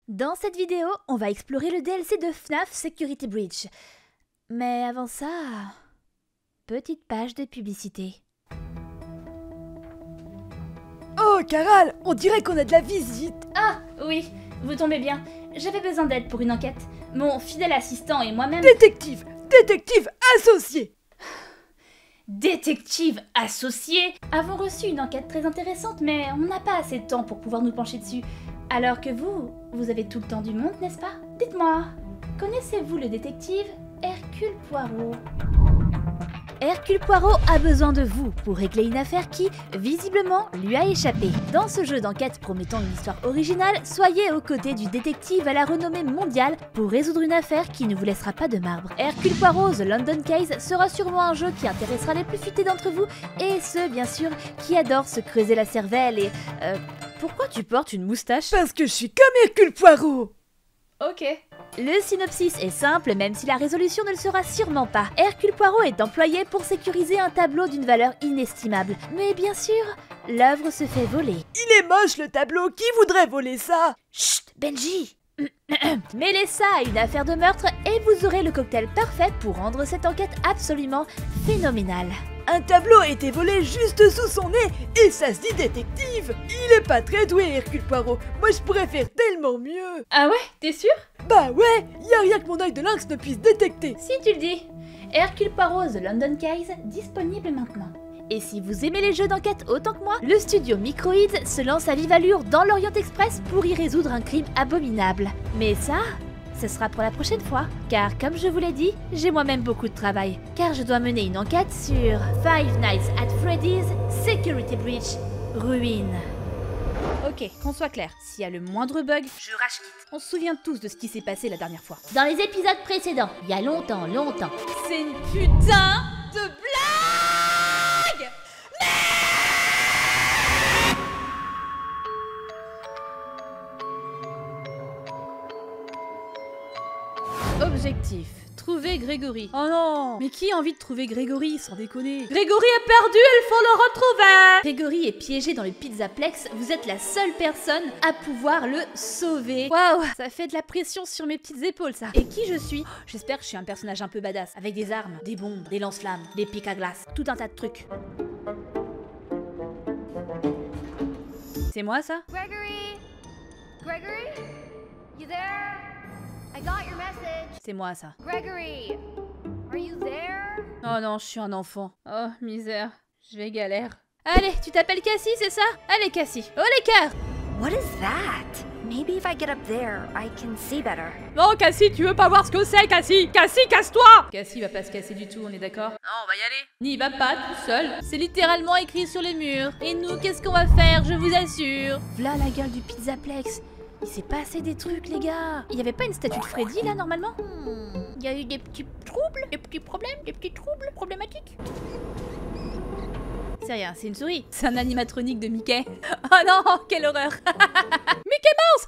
Dans cette vidéo, on va explorer le DLC de FNAF Security Breach. Mais avant ça, petite page de publicité. Oh, Caral, on dirait qu'on a de la visite. Ah, oui, vous tombez bien. J'avais besoin d'aide pour une enquête. Mon fidèle assistant et moi-même... Détective associé. Détective associé avons reçu une enquête très intéressante, mais on n'a pas assez de temps pour pouvoir nous pencher dessus. Alors que vous avez tout le temps du monde, n'est-ce pas? Dites-moi, connaissez-vous le détective Hercule Poirot? Hercule Poirot a besoin de vous pour régler une affaire qui, visiblement, lui a échappé. Dans ce jeu d'enquête promettant une histoire originale, soyez aux côtés du détective à la renommée mondiale pour résoudre une affaire qui ne vous laissera pas de marbre. Hercule Poirot The London Case sera sûrement un jeu qui intéressera les plus futés d'entre vous, et ceux, bien sûr, qui adorent se creuser la cervelle et... pourquoi tu portes une moustache? Parce que je suis comme Hercule Poirot. Ok. Le synopsis est simple, même si la résolution ne le sera sûrement pas. Hercule Poirot est employé pour sécuriser un tableau d'une valeur inestimable. Mais bien sûr, l'œuvre se fait voler. Il est moche le tableau, qui voudrait voler ça? Chut, Benji. Mêlez ça à une affaire de meurtre et vous aurez le cocktail parfait pour rendre cette enquête absolument phénoménale. Un tableau a été volé juste sous son nez et ça se dit détective. Il est pas très doué, Hercule Poirot. Moi je pourrais faire tellement mieux. Ah ouais, t'es sûr? Bah ouais, y a rien que mon œil de lynx ne puisse détecter. Si tu le dis. Hercule Poirot The London Case, disponible maintenant. Et si vous aimez les jeux d'enquête autant que moi, le studio Microids se lance à vive allure dans l'Orient Express pour y résoudre un crime abominable. Mais ça, ce sera pour la prochaine fois, car comme je vous l'ai dit, j'ai moi-même beaucoup de travail. Car je dois mener une enquête sur Five Nights at Freddy's Security Breach Ruine. Ok, qu'on soit clair, s'il y a le moindre bug, je rage quitte. On se souvient tous de ce qui s'est passé la dernière fois. Dans les épisodes précédents, il y a longtemps. C'est une putain de blague! Objectif, trouver Grégory. Oh non! Mais qui a envie de trouver Grégory, sans déconner? Grégory est perdu, il faut le retrouver! Grégory est piégé dans le Pizzaplex, vous êtes la seule personne à pouvoir le sauver. Waouh! Ça fait de la pression sur mes petites épaules, ça. Et qui je suis? J'espère que je suis un personnage un peu badass, avec des armes, des bombes, des lance-flammes, des pics à glace, tout un tas de trucs. C'est moi, ça? Gregory? Gregory? You there? I got your message. C'est moi, ça. Gregory, are you there? Oh non, je suis un enfant. Oh, misère. Je vais galère. Allez, tu t'appelles Cassie, c'est ça? Allez, Cassie. Oh, les cœurs! What is that? Maybe if I get up there, I can see better. Non, Cassie, tu veux pas voir ce que c'est, Cassie? Cassie, casse-toi! Cassie va pas se casser du tout, on est d'accord? Non, on va y aller. N'y va pas tout seul. C'est littéralement écrit sur les murs. Et nous, qu'est-ce qu'on va faire, je vous assure? V'là la gueule du Pizzaplex. Il s'est passé des trucs, les gars. Il y avait pas une statue de Freddy, là, normalement? Il y a eu des petits troubles, des petits problèmes, des petits troubles problématiques. C'est rien, c'est une souris. C'est un animatronique de Mickey. Oh non, quelle horreur. Mickey Mouse.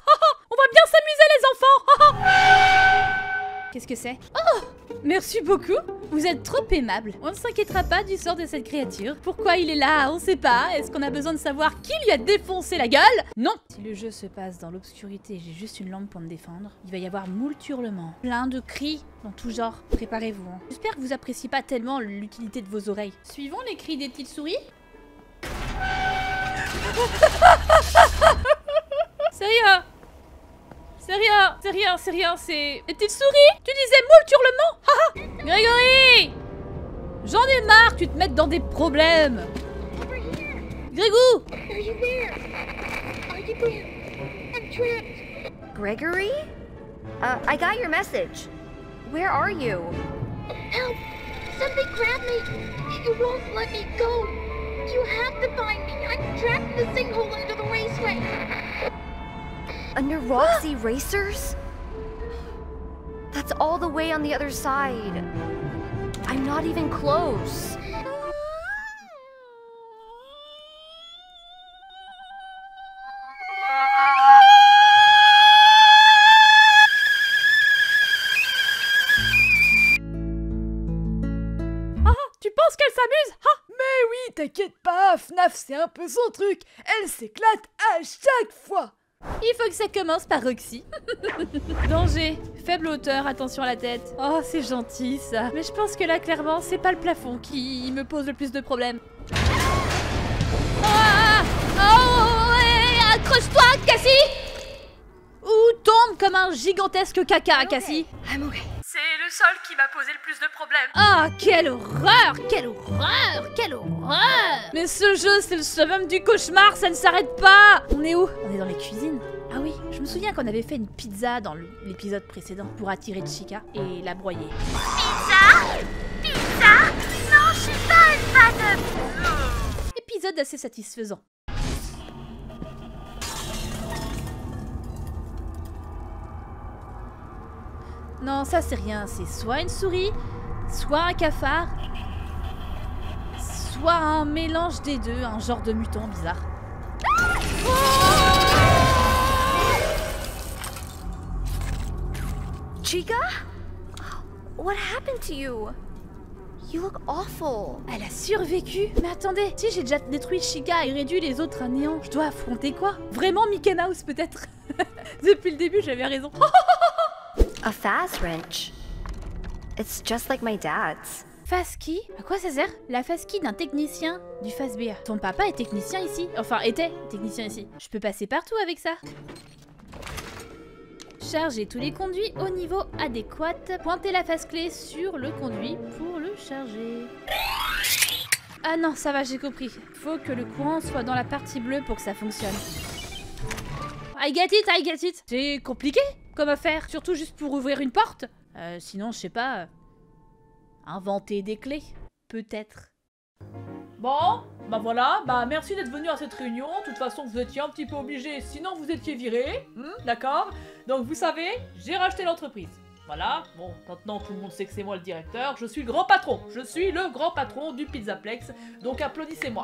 On va bien s'amuser, les enfants. Qu'est-ce que c'est? Oh, merci beaucoup. Vous êtes trop aimable. On ne s'inquiétera pas du sort de cette créature. Pourquoi il est là? On sait pas. Est-ce qu'on a besoin de savoir qui lui a défoncé la gueule? Non. Si le jeu se passe dans l'obscurité et j'ai juste une lampe pour me défendre, il va y avoir moult hurlements, plein de cris dans tout genre. Préparez-vous. Hein. J'espère que vous appréciez pas tellement l'utilité de vos oreilles. Suivons les cris des petites souris. Sérieux? C'est rien, c'est... Les petites souris? Tu disais moult hurlements? Grégory! J'en ai marre que tu te mettes dans des problèmes. Grégou! Are you there? Are you there? I'm trapped. Gregory? I got your message. Where are you? Help! Something grabbed me. It won't let me go. You have to find me. I'm trapped in the sinkhole under the raceway. Under Roxy Racers? That's all the way on the other side. I'm not even close. Tu penses qu'elle s'amuse? Mais oui, t'inquiète pas, FNAF c'est un peu son truc. Elle s'éclate à chaque fois. Il faut que ça commence par Roxy. Danger, faible hauteur, attention à la tête. Oh, c'est gentil ça. Mais je pense que là, clairement, c'est pas le plafond qui me pose le plus de problèmes. Ah, oh, ouais, accroche-toi, Cassie! Ou tombe comme un gigantesque caca, Cassie. C'est le sol qui m'a posé le plus de problèmes. Ah, quelle horreur! Quelle horreur! Quelle horreur! Mais ce jeu, c'est le summum du cauchemar, ça ne s'arrête pas! On est où? On est dans les cuisines. Ah oui, je me souviens qu'on avait fait une pizza dans l'épisode précédent pour attirer Chica et la broyer. Pizza? Pizza? Non, je suis pas une fan de... Épisode assez satisfaisant. Non, ça c'est rien, c'est soit une souris, soit un cafard, soit un mélange des deux, un genre de mutant bizarre. Chica? What happened to you? You look awful. Elle a survécu? Mais attendez, si j'ai déjà détruit Chica et réduit les autres à néant, je dois affronter quoi? Vraiment Mickey Mouse peut-être? Depuis le début j'avais raison. A fast wrench. It's just like my dad's. Fast-key? À quoi ça sert? La fast-key d'un technicien du Fazbear. Ton papa est technicien ici. Enfin, était technicien ici. Je peux passer partout avec ça. Charger tous les conduits au niveau adéquat. Pointez la face-clé sur le conduit pour le charger. Ah non, ça va, j'ai compris. Faut que le courant soit dans la partie bleue pour que ça fonctionne. I get it, I get it. C'est compliqué comme affaire, surtout juste pour ouvrir une porte. Sinon, je sais pas... inventer des clés, peut-être. Bon, bah voilà, bah merci d'être venu à cette réunion. De toute façon, vous étiez un petit peu obligé, sinon vous étiez viré. D'accord? Donc vous savez, j'ai racheté l'entreprise. Voilà, bon, maintenant tout le monde sait que c'est moi le directeur. Je suis le grand patron. Je suis le grand patron du Pizzaplex. Donc applaudissez-moi.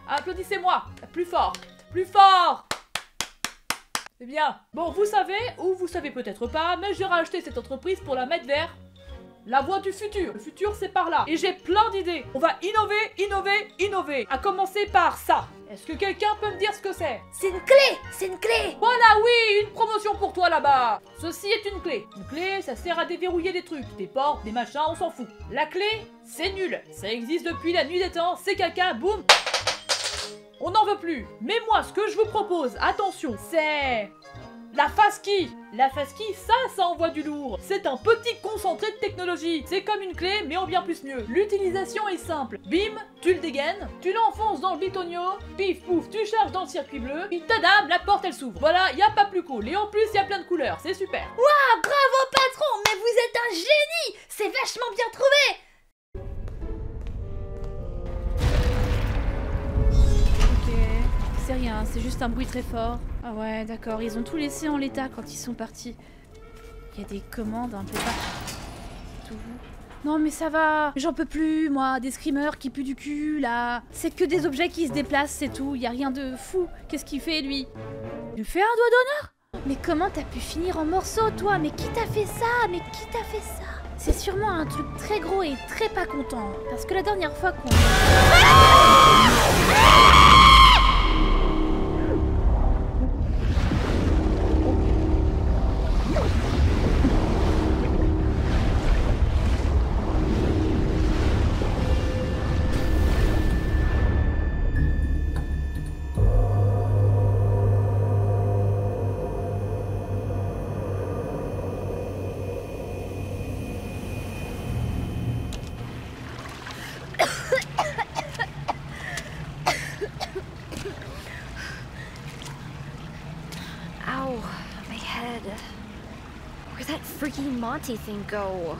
Applaudissez-moi. Plus fort. Plus fort. C'est bien. Bon, vous savez, ou vous savez peut-être pas, mais j'ai racheté cette entreprise pour la mettre vers la voie du futur. Le futur, c'est par là. Et j'ai plein d'idées. On va innover, innover, innover. À commencer par ça. Est-ce que quelqu'un peut me dire ce que c'est? C'est une clé! C'est une clé! Voilà, oui, une promotion pour toi là-bas. Ceci est une clé. Une clé, ça sert à déverrouiller des trucs. Des portes, des machins, on s'en fout. La clé, c'est nul. Ça existe depuis la nuit des temps, c'est caca, boum. On n'en veut plus. Mais moi, ce que je vous propose, attention, c'est... la fast-key. La fast-key, ça envoie du lourd. C'est un petit concentré de technologie. C'est comme une clé, mais en bien plus mieux. L'utilisation est simple. Bim, tu le dégaines, tu l'enfonces dans le bitonio, pif pouf, tu charges dans le circuit bleu, puis tadam, la porte elle s'ouvre. Voilà, y a pas plus cool. Et en plus, y a plein de couleurs, c'est super. Waouh, bravo patron, mais vous êtes un génie! C'est vachement bien trouvé! C'est rien, c'est juste un bruit très fort. Ah ouais, d'accord, ils ont tout laissé en l'état quand ils sont partis. Il y a des commandes un peu partout. Non mais ça va, j'en peux plus, moi, des screamers qui puent du cul, là. C'est que des objets qui se déplacent, c'est tout, il y a rien de fou. Qu'est-ce qu'il fait, lui? Il me fait un doigt d'honneur? Mais comment t'as pu finir en morceaux, toi? Mais qui t'a fait ça? Mais qui t'a fait ça? C'est sûrement un truc très gros et très pas content. Parce que la dernière fois qu'on... Ow, my head. Where'd that freaky Monty thing go?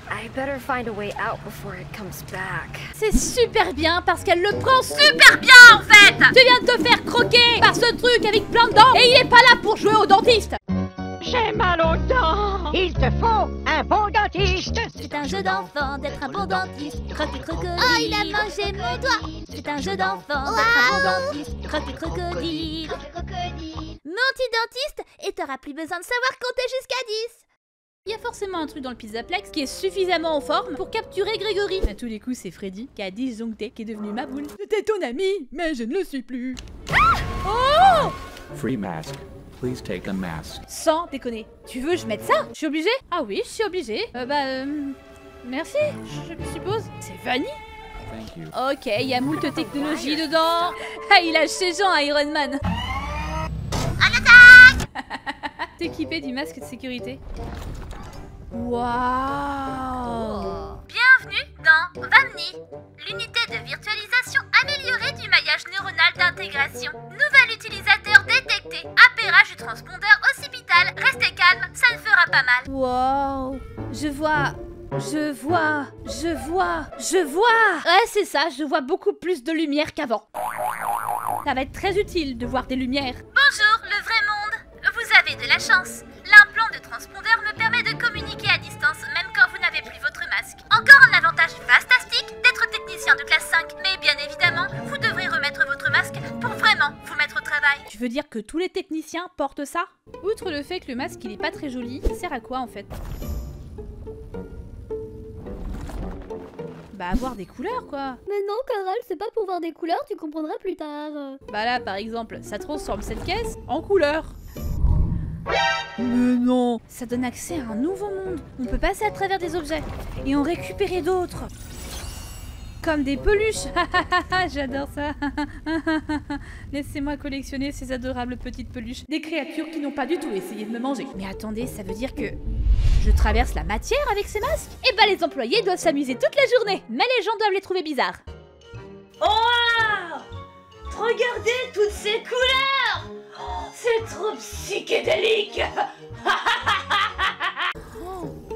I better find a way out before it comes back. C'est super bien parce qu'elle le prend super bien en fait. Tu viens de te faire croquer par ce truc avec plein de dents et il est pas là pour jouer au dentiste. J'ai mal aux dents. Il te faut un bon dentiste. C'est un jeu d'enfant d'être un bon dentiste. Croque crocodile. Oh, il a mangé mon doigt. C'est un jeu d'enfant d'être un bon dentiste. Croque crocodile. Multi-dentiste et t'auras plus besoin de savoir compter jusqu'à 10. Il y a forcément un truc dans le Pizzaplex qui est suffisamment en forme pour capturer Grégory. À tous les coups, c'est Freddy qui a disjoncté, qui est devenu ma boule. C'était ton ami, mais je ne le suis plus. Ah oh! Free mask. Please take a mask. Sans déconner. Tu veux que je mette ça? Je suis obligée? Ah oui, je suis obligée. Merci, je suppose. C'est Vanny? Thank you. Ok, il y a moult technologie dedans. Ah, il a chez Jean Iron Man. T'équipé du masque de sécurité. Waouh! Bienvenue dans Vanny, l'unité de virtualisation améliorée du maillage neuronal d'intégration. Nouvel utilisateur détecté. Appairage du transpondeur occipital. Restez calme, ça ne fera pas mal. Waouh! Je vois. Ouais, c'est ça, je vois beaucoup plus de lumière qu'avant. Ça va être très utile de voir des lumières. Bonjour, le vrai monde. Vous avez de la chance. L'implant de transpondeur me permet de communiquer à distance même quand vous n'avez plus votre masque. Encore un avantage fantastique d'être technicien de classe 5. Mais bien évidemment, vous devrez remettre votre masque pour vraiment vous mettre au travail. Tu veux dire que tous les techniciens portent ça? Outre le fait que le masque il est pas très joli, ça sert à quoi en fait? Bah avoir des couleurs quoi. Mais non, Carole, c'est pas pour voir des couleurs, tu comprendras plus tard. Bah là par exemple, ça transforme cette caisse en couleur. Mais non! Ça donne accès à un nouveau monde. On peut passer à travers des objets et en récupérer d'autres. Comme des peluches. J'adore ça. Laissez-moi collectionner ces adorables petites peluches. Des créatures qui n'ont pas du tout essayé de me manger. Mais attendez, ça veut dire que je traverse la matière avec ces masques? Eh ben les employés doivent s'amuser toute la journée. Mais les gens doivent les trouver bizarres. Oh! Regardez toutes ces couleurs! C'est trop psychédélique.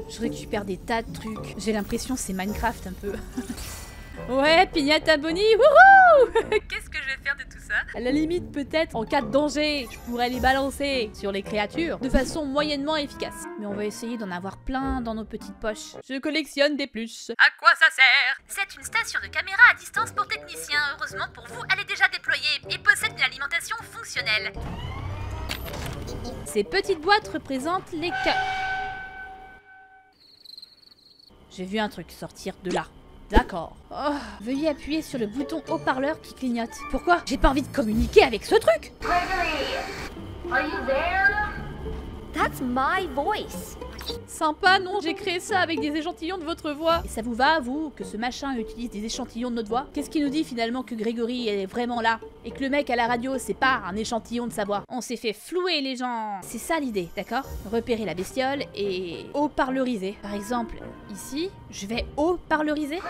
Je récupère des tas de trucs. J'ai l'impression c'est Minecraft un peu. Ouais, Pignata Bonnie, wouhou! Qu'est-ce que je vais faire de tout ça? À la limite, peut-être, en cas de danger, je pourrais les balancer sur les créatures de façon moyennement efficace. Mais on va essayer d'en avoir plein dans nos petites poches. Je collectionne des pluches. À quoi ça sert? C'est une station de caméra à distance pour techniciens. Heureusement pour vous, elle est déjà déployée et possède une alimentation fonctionnelle. Ces petites boîtes représentent les cas. J'ai vu un truc sortir de là. D'accord. Oh, veuillez appuyer sur le bouton haut-parleur qui clignote. Pourquoi? J'ai pas envie de communiquer avec ce truc. Gregory, are you there? That's my voice. Sympa, non? J'ai créé ça avec des échantillons de votre voix. Et ça vous va, vous, que ce machin utilise des échantillons de notre voix? Qu'est-ce qui nous dit finalement que Grégory est vraiment là? Et que le mec à la radio, c'est pas un échantillon de sa voix? On s'est fait flouer les gens. C'est ça l'idée, d'accord? Repérer la bestiole et haut-parleuriser. Par exemple, ici, je vais haut-parleuriser.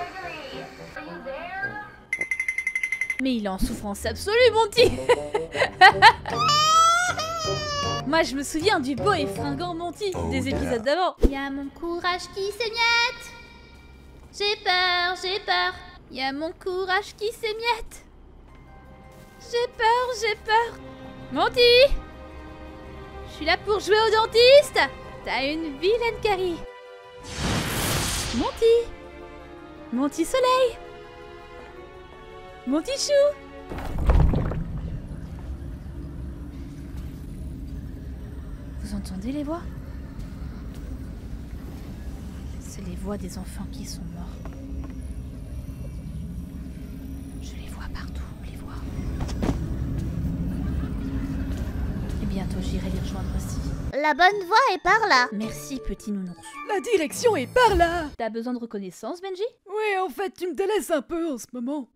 Mais il est en souffrance absolue, mon petit. Moi, je me souviens du beau et fringant Monty des épisodes d'avant. Y a mon courage qui s'émiette. J'ai peur. Y a mon courage qui s'émiette. J'ai peur. Monty! Je suis là pour jouer au dentiste. T'as une vilaine carie. Monty soleil. Monty chou. Vous entendez les voix? C'est les voix des enfants qui sont morts. Je les vois partout, les voix. Et bientôt j'irai les rejoindre aussi. La bonne voie est par là. Merci petit nounours. La direction est par là. T'as besoin de reconnaissance, Benji? Oui, en fait, tu me délaisses un peu en ce moment.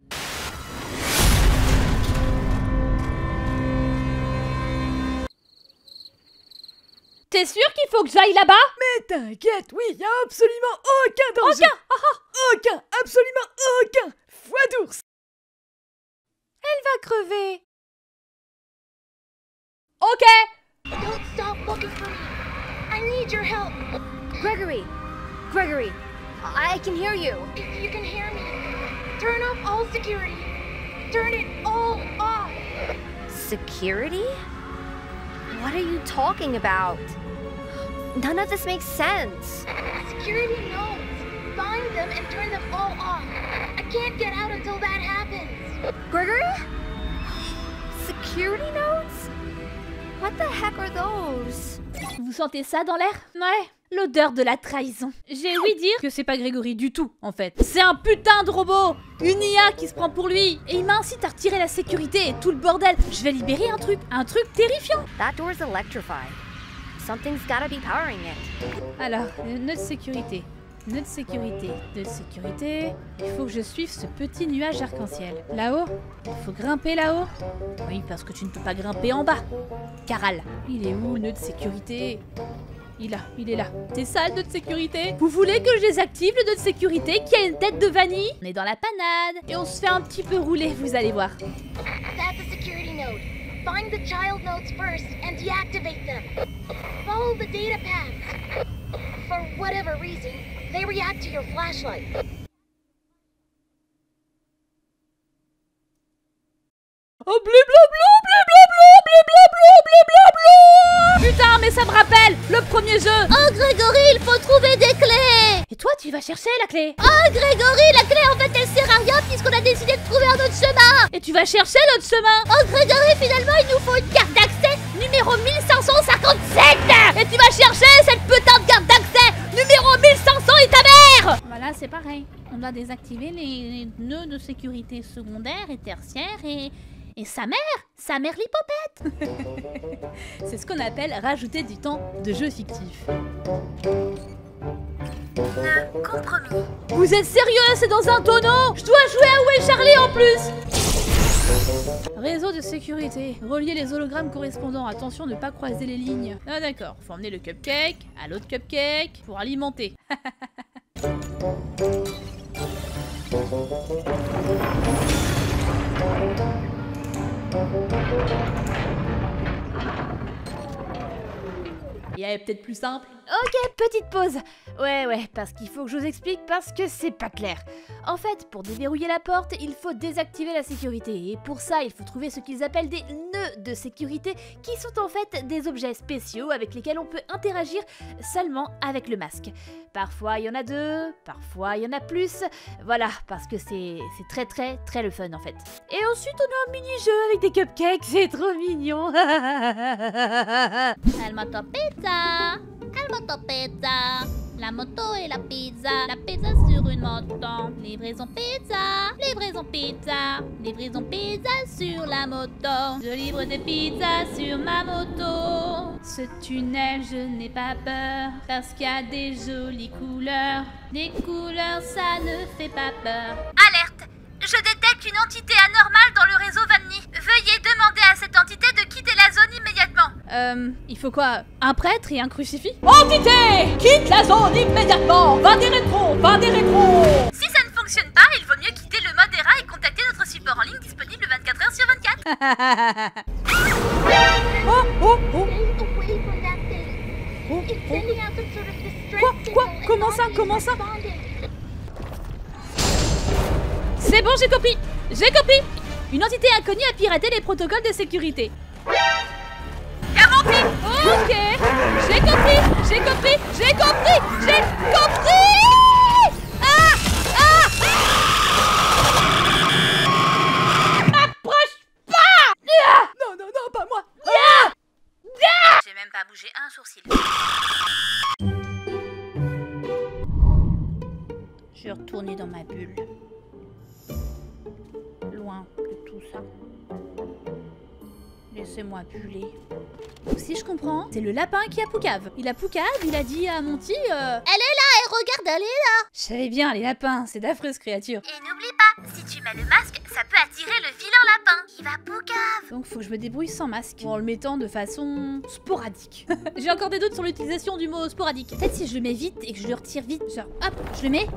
T'es sûr qu'il faut que j'aille là-bas? Mais t'inquiète, oui, y a absolument aucun danger. Aucun, absolument aucun. Foi d'ours. Elle va crever. Ok. Don't stop looking for me. I need your help. Gregory, I can hear you. If you can hear me, turn off all security. Turn it all off. Security? What are you talking about? None of this makes sense. Security knows. Find them and turn them all off. I can't get out until that happens. Gregory? Security nodes? What the heck are those? Vous sentez ça dans l'air? Ouais. L'odeur de la trahison. J'ai ouï dire que c'est pas Grégory du tout, en fait. C'est un putain de robot! Une IA qui se prend pour lui! Et il m'incite à retirer la sécurité et tout le bordel. Je vais libérer un truc terrifiant. That door's electrified. Something's gotta be powering it. Alors, nœud de sécurité. Nœud de sécurité. Nœud de sécurité. Il faut que je suive ce petit nuage arc-en-ciel. Là-haut? Il faut grimper là-haut? Oui, parce que tu ne peux pas grimper en bas. Caral. Il est où, le nœud de sécurité? Il est là. C'est ça, le nœud de sécurité? Vous voulez que je désactive le nœud de sécurité qui a une tête de vanille? On est dans la panade. Et on se fait un petit peu rouler, vous allez voir. That's a security node. Find the child nodes first and deactivate them. Follow the data paths. For whatever reason, they react to your flashlight. Oh blablabla, blablabla, blablabla, blablabla. Putain, mais ça me rappelle le premier jeu. Oh Grégory, il faut trouver des clés. Et toi, tu vas chercher la clé. Oh Grégory, la clé en fait elle sert à rien puisqu'on a décidé de trouver un autre chemin. Et tu vas chercher l'autre chemin. Oh Grégory, finalement il nous faut une carte d'accès numéro 1557. Et tu vas chercher cette putain de carte d'accès numéro 1500 et ta mère. Voilà, c'est pareil. On doit désactiver les nœuds de sécurité secondaires et tertiaires et sa mère l'hypopète. C'est ce qu'on appelle rajouter du temps de jeu fictif. Compromis. Vous êtes sérieux? C'est dans un tonneau? Je dois jouer à Où est Charlie en plus. Réseau de sécurité. Relier les hologrammes correspondants. Attention, ne pas croiser les lignes. Ah d'accord, faut emmener le cupcake à l'autre cupcake pour alimenter. Il y avait peut-être plus simple. Ok, petite pause. Ouais, parce qu'il faut que je vous explique parce que c'est pas clair. En fait, pour déverrouiller la porte, il faut désactiver la sécurité. Et pour ça, il faut trouver ce qu'ils appellent des nœuds de sécurité qui sont en fait des objets spéciaux avec lesquels on peut interagir seulement avec le masque. Parfois, il y en a 2, parfois, il y en a plus. Voilà, parce que c'est très le fun en fait. Et ensuite, on a un mini-jeu avec des cupcakes, c'est trop mignon. El moto pizza, el moto pizza, la moto et la pizza sur une moto. Livraison pizza, livraison pizza, livraison pizza sur la moto. Je livre des pizzas sur ma moto. Ce tunnel, je n'ai pas peur parce qu'il y a des jolies couleurs. Des couleurs, ça ne fait pas peur. Alerte! Je détecte une entité anormale dans le réseau Vanny. Veuillez demander à cette entité de quitter la zone immédiatement. Il faut quoi? Un prêtre et un crucifix? Entité! Quitte la zone immédiatement! Va des rétros! Si ça ne fonctionne pas, il vaut mieux quitter le mode ERA et contacter notre support en ligne disponible 24 heures sur 24. Oh! Stay away from that thing. It's sending out some sort of distress Quoi? signal and Comment ça? nobody's Comment ça? responding. C'est bon, j'ai compris. Une entité inconnue a piraté les protocoles de sécurité. Ok, j'ai compris. M'approche pas. Non, pas moi! J'ai même pas bougé un sourcil. Je vais retourner dans ma bulle. Loin de tout ça. Laissez-moi buller. Si je comprends, c'est le lapin qui a Poucave. Il a dit à Monty Elle est là, et regarde, elle est là. Je savais bien, les lapins, c'est d'affreuses créatures. Et n'oublie pas, si tu mets le masque, ça peut attirer le vilain lapin. Il va poucave. Donc faut que je me débrouille sans masque, en le mettant de façon sporadique. J'ai encore des doutes sur l'utilisation du mot sporadique. Peut-être si je le mets vite et que je le retire vite, genre hop, je le mets.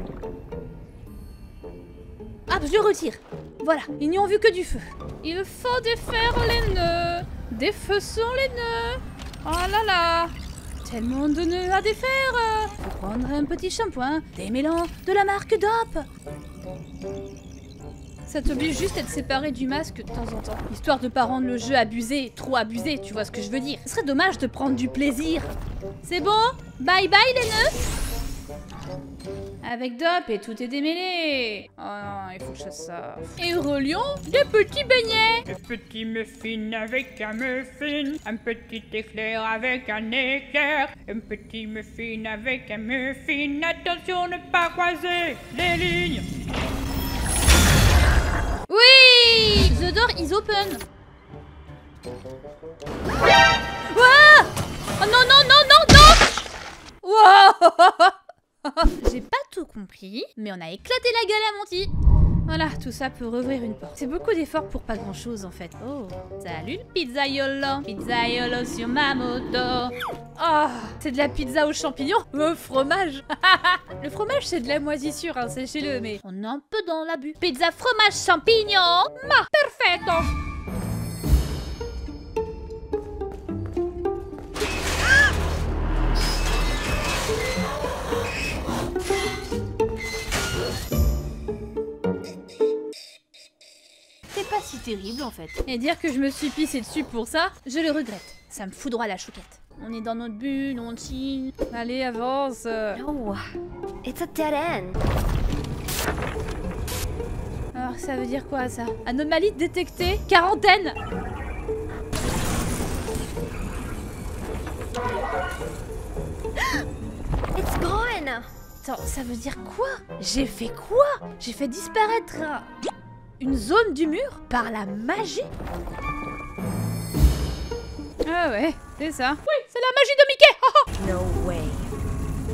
Hop, je le retire. Voilà, ils n'y ont vu que du feu. Il faut défaire les nœuds. Défaussons les nœuds. Oh là là. Tellement de nœuds à défaire. Faut prendre un petit shampoing, démêlant de la marque DOP. Ça t'oblige juste à te séparer du masque de temps en temps, histoire de pas rendre le jeu abusé, trop abusé, tu vois ce que je veux dire. Ce serait dommage de prendre du plaisir. C'est bon? Bye bye les nœuds. Avec Dop et tout est démêlé. Oh non, il faut que je fasse ça. Et relions des petits beignets. Un petit muffin avec un muffin, un petit éclair avec un éclair, un petit muffin avec un muffin. Attention ne pas croiser les lignes. Oui! The door is open. Ouah! Oh non, non, non, non, non! Wow! J'ai pas tout compris, mais on a éclaté la gueule à Monty. Voilà, tout ça pour ouvrir une porte. C'est beaucoup d'efforts pour pas grand chose en fait. Oh, salut le pizzaiolo. Pizzaiolo sur ma moto. Oh, c'est de la pizza aux champignons. Fromage. Le fromage c'est de la moisissure, hein, sachez-le, mais on est un peu dans l'abus. Pizza fromage champignon. Ma, perfetto. Pas si terrible en fait. Et dire que je me suis pissé dessus pour ça, je le regrette. Ça me fout droit à la chouquette. On est dans notre bulle, on chill. Allez, avance. No, it's a dead end. Alors ça veut dire quoi ça? Anomalie détectée, quarantaine. It's gone. Attends, ça veut dire quoi? J'ai fait quoi? J'ai fait disparaître une zone du mur par la magie? Ah ouais, c'est ça. Oui, c'est la magie de Mickey. No way.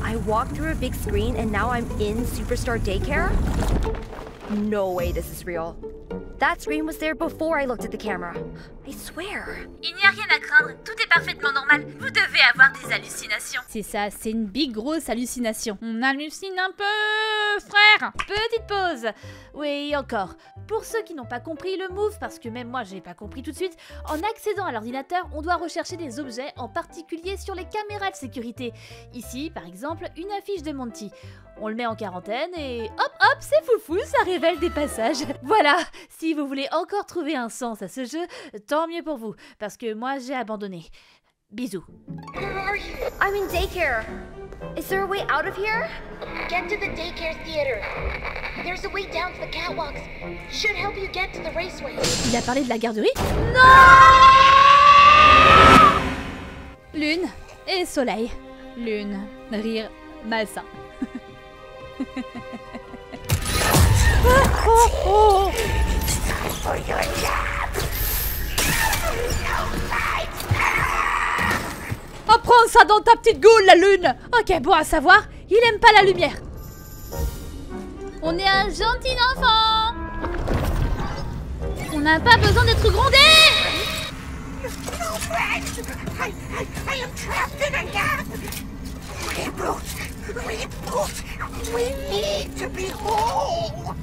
I walked through a big screen and now I'm in Superstar Daycare? No way this is real. That screen was there before I looked at the camera. I swear. Il n'y a rien à craindre, tout est parfaitement normal. Vous devez avoir des hallucinations. C'est ça, c'est une big grosse hallucination. On hallucine un peu, frère. Petite pause. Oui, encore. Pour ceux qui n'ont pas compris le move, parce que même moi j'ai pas compris tout de suite, en accédant à l'ordinateur, on doit rechercher des objets, en particulier sur les caméras de sécurité. Ici, par exemple, une affiche de Monty. On le met en quarantaine et hop hop, c'est foufou, ça révèle des passages. Voilà, si vous voulez encore trouver un sens à ce jeu, tant mieux pour vous, parce que moi j'ai abandonné. Bisous. Where are you? I'm in daycare. Is there a way out of here? Get to the daycare theater. There's a way down to the catwalks. Should help you get to the raceway. Il a parlé de la garderie? Non! Lune et soleil. Lune, rire malsain. Oh, oh. Oh, prends ça dans ta petite goule, la lune. Ok, bon à savoir, il aime pas la lumière. On est un gentil enfant. On n'a pas besoin d'être grondé. I am trapped in a gap. Reboot. We need to be whole.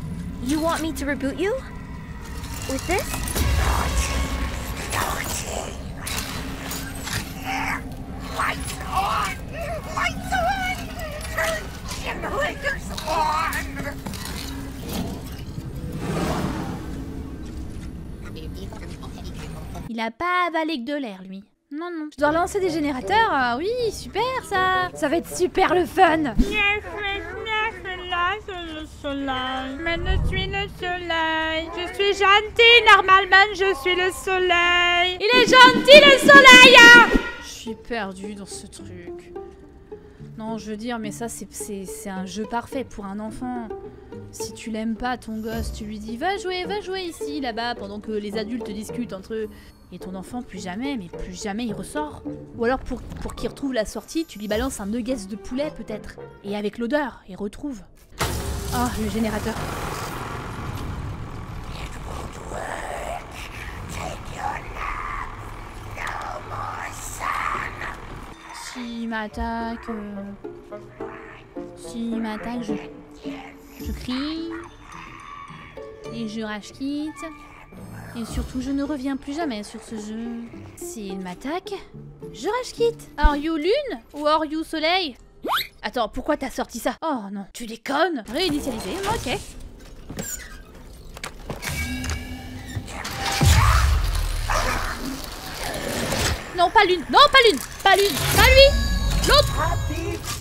You want me to reboot you? With this? Lights on! Lights on! Turn generators on! Il a pas avalé que de l'air, lui. Non, non. Je dois lancer des générateurs? Ah oui, super ça. Ça va être super le fun. Je suis le soleil. Je suis gentil, normalement, je suis le soleil. Il est gentil le soleil, hein. Je suis perdue dans ce truc. Non, je veux dire, mais ça, c'est un jeu parfait pour un enfant. Si tu l'aimes pas, ton gosse, tu lui dis va jouer ici, là-bas, pendant que les adultes discutent entre eux. Et ton enfant, plus jamais il ressort. Ou alors, pour qu'il retrouve la sortie, tu lui balances un nuggets de poulet, peut-être. Et avec l'odeur, il retrouve. Oh, le générateur. S'il m'attaque, je crie. Et je rage quitte. Et surtout, je ne reviens plus jamais sur ce jeu. S'il m'attaque, je rage quitte. Are you lune ou are you soleil? Attends, pourquoi t'as sorti ça? Oh non, tu déconnes. Réinitialiser, ok. Non, pas lune, non, pas lune, pas lune, pas lui. L'autre.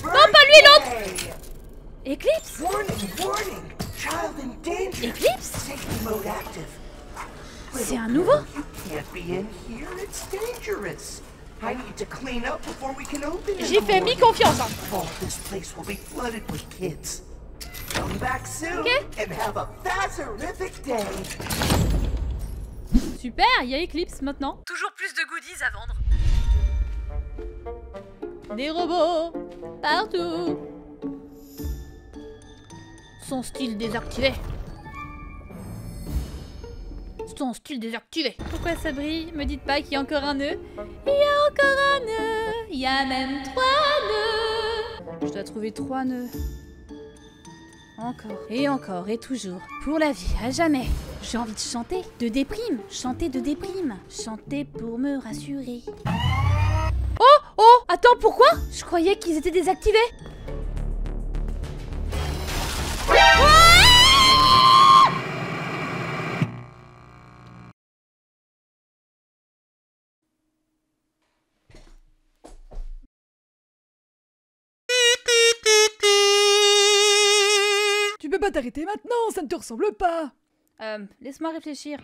Non, pas lui, l'autre. Eclipse? Warning! Child in danger! Eclipse? Safety mode active. C'est un nouveau? You can't be in here, it's dangerous. I need to clean up before we can open in J'y the fais morning. mi-confiance, hein. Oh, this place will be flooded with kids. Come back soon and have a fazerific day. Super, il y a Eclipse maintenant. Toujours plus de goodies à vendre. Des robots partout. Son style désactivé. Son style désactivé. Pourquoi ça brille? Me dites pas qu'il y a encore un nœud. Il y a encore un nœud. Il y a même 3 nœuds. Je dois trouver 3 nœuds. Encore et toujours. Pour la vie, à jamais. J'ai envie de chanter. De déprime. Chanter de déprime. Chanter pour me rassurer. Oh! Attends, pourquoi? Je croyais qu'ils étaient désactivés. Tu peux pas t'arrêter maintenant, ça ne te ressemble pas. Laisse-moi réfléchir.